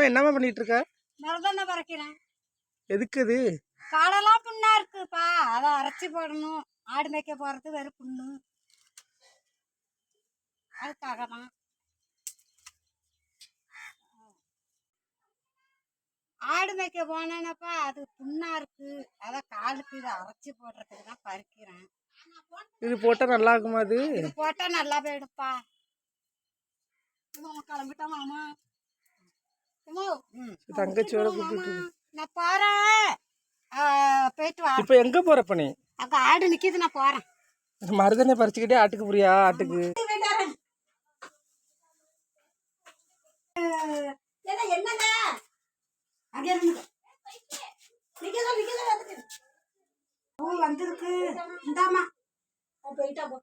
அம்மா என்னம்மா பண்ணிட்டு இருக்க? மருதான பறக்கிறேன். எதுக்கு இது? காலெல்லாம் புண்ணா இருக்குப்பா, அதை அரைச்சி போடணும். ஆடு மேய்க்க போறது வெறும் புண்ணு, அதுக்காக தான். ஆடு மேய்க்க போனேனப்பா, அது புண்ணா இருக்கு, அதான் காலுக்கு இதை அரைச்சி போடுறதுக்கு தான் பறிக்கிறேன். இது போட்டா நல்லா இருக்குமா? இது போட்டா நல்லா போயிடுப்பா. கிளம்பிட்டா மாமா. தங்கச்சியோட கூப்பிட்டு நான் போறேன், போயிட்டு வா. இப்ப எங்க போறப்ப நீ? அங்க ஆடு நிக்கிது, நான் போறேன். மருதனை பறிச்சுக்கிட்டே ஆட்டுக்கு புரியா? ஆட்டுக்கு என்னங்க அங்கே வந்திருக்கு. இந்தாமா போயிட்டா போ.